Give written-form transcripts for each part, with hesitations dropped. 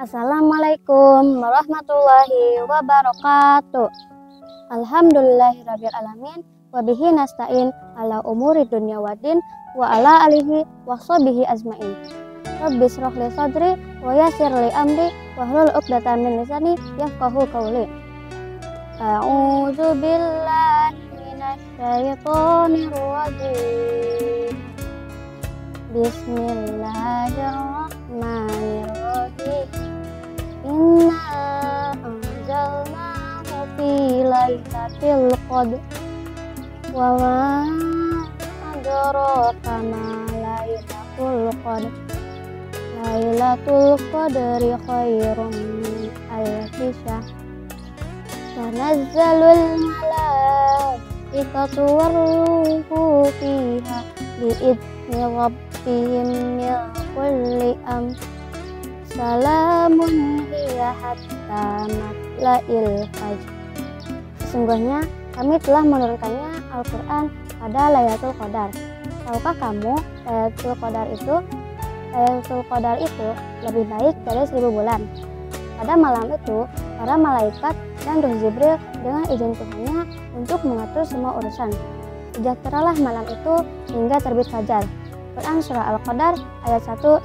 Assalamualaikum warahmatullahi wabarakatuh. Alhamdulillahirabbil alamin wa bihi nasta'in ala umuri dunya waddin wa ala alihi wa sahbihi ajmain. Rabbi shrah li sadri wa yassir li amri wahlul 'uqdatam min lisani yafqahu qawli. A'udzu billahi minasy syaithanir rajim. Bismillahirrahmanirrahim. Inna anzalnahu fi lailatul qadr wa ma adraka ma lailatul qadr. Lailatul qadri khairum min alfi syahr. Tanazzalul malaikatu warruhu fiha bi'idzni rabbihim min kulli amr. Salamun hiya hatta matla'il fajr. Sesungguhnya kami telah menurunkannya Al-Quran pada Lailatul Qadar. Tahukah kamu Lailatul Qadar itu lebih baik dari 1000 bulan. Pada malam itu, para malaikat dan Ruh Jibril dengan izin Tuhannya untuk mengatur semua urusan. Sejahteralah malam itu hingga terbit fajar. Quran Surah Al-Qadar ayat 1-5.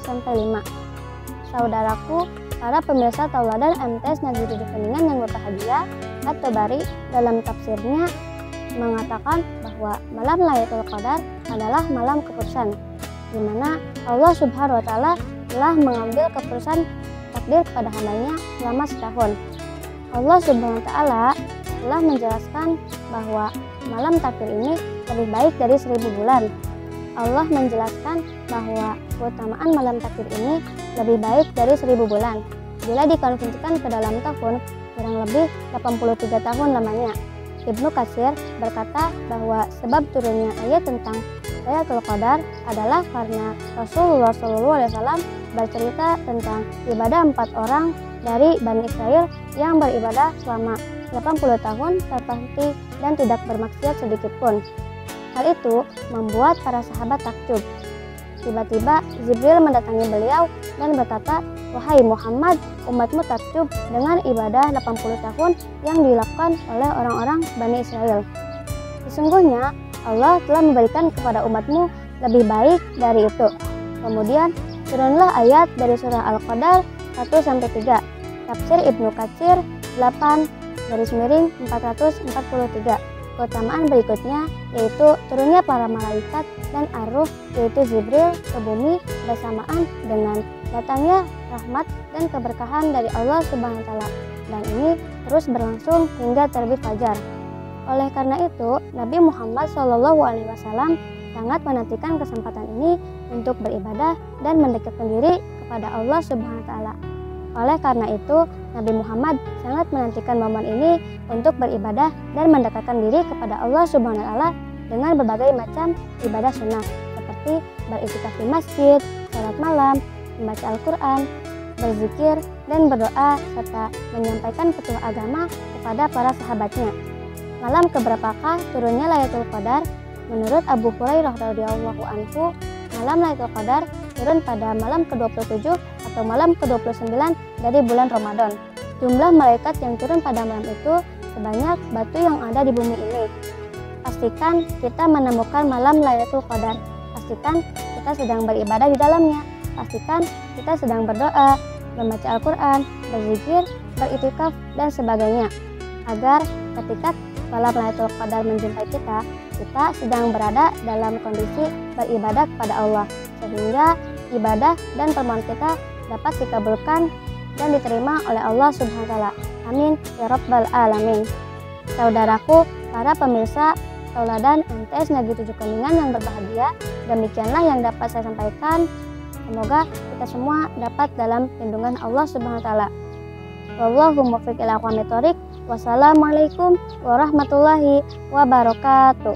Saudaraku, para pemirsa tauladan MTS Negeri 7 Kuningan yang berbahagia, At-Tabari dalam tafsirnya mengatakan bahwa malam Lailatul Qadar adalah malam keputusan, di mana Allah Subhanahu wa Ta'ala telah mengambil keputusan takdir pada hambanya selama setahun. Allah Subhanahu wa Ta'ala telah menjelaskan bahwa malam takdir ini lebih baik dari 1000 bulan. Allah menjelaskan bahwa keutamaan malam takdir ini lebih baik dari 1000 bulan bila dikonversikan ke dalam tahun, kurang lebih 83 tahun lamanya. Ibnu Katsir berkata bahwa sebab turunnya ayat tentang Lailatul Qadar adalah karena Rasulullah SAW bercerita tentang ibadah 4 orang dari Bani Israel yang beribadah selama 80 tahun tanpa henti dan tidak bermaksiat sedikit pun. Hal itu membuat para sahabat takjub. Tiba-tiba Jibril mendatangi beliau dan berkata, "Wahai Muhammad, umatmu takjub dengan ibadah 80 tahun yang dilakukan oleh orang-orang Bani Israel. Sesungguhnya Allah telah memberikan kepada umatmu lebih baik dari itu." Kemudian turunlah ayat dari surah Al-Qadar 1-3. Tafsir Ibnu Katsir 8-443. Keutamaan berikutnya yaitu turunnya para malaikat dan ar-ruh yaitu Jibril ke bumi bersamaan dengan datangnya rahmat dan keberkahan dari Allah Subhanahu wa Ta'ala, dan ini terus berlangsung hingga terbit fajar. Oleh karena itu, Nabi Muhammad SAW sangat menantikan kesempatan ini untuk beribadah dan mendekatkan diri kepada Allah Subhanahu wa Ta'ala. Oleh karena itu, Nabi Muhammad sangat menantikan momen ini untuk beribadah dan mendekatkan diri kepada Allah Subhanahu wa Ta'ala dengan berbagai macam ibadah sunnah seperti beriktikaf di masjid, salat malam, membaca Al-Quran, berzikir, dan berdoa serta menyampaikan petuah agama kepada para sahabatnya. Malam keberapakah turunnya Lailatul Qadar? Menurut Abu Hurairah radhiyallahu anhu, malam Lailatul Qadar turun pada malam ke-27 atau malam ke-29 dari bulan Ramadan. Jumlah malaikat yang turun pada malam itu sebanyak batu yang ada di bumi ini. Pastikan kita menemukan malam Lailatul Qadar. Pastikan kita sedang beribadah di dalamnya. Pastikan kita sedang berdoa, membaca Al-Quran, berzikir, beriktikaf, dan sebagainya. Agar ketika malam Lailatul Qadar menjumpai kita sedang berada dalam kondisi beribadah kepada Allah, sehingga ibadah dan permohonan kita dapat dikabulkan dan diterima oleh Allah Subhanahu wa Ta'ala. Amin ya rabbal alamin. Saudaraku, para pemirsa tauladan MTS Negeri 7 Kuningan yang berbahagia, demikianlah yang dapat saya sampaikan. Semoga kita semua dapat dalam lindungan Allah Subhanahu wa Ta'ala. Wallahu muwaffiq ila aqwamit thoriq. Wassalamualaikum warahmatullahi wabarakatuh.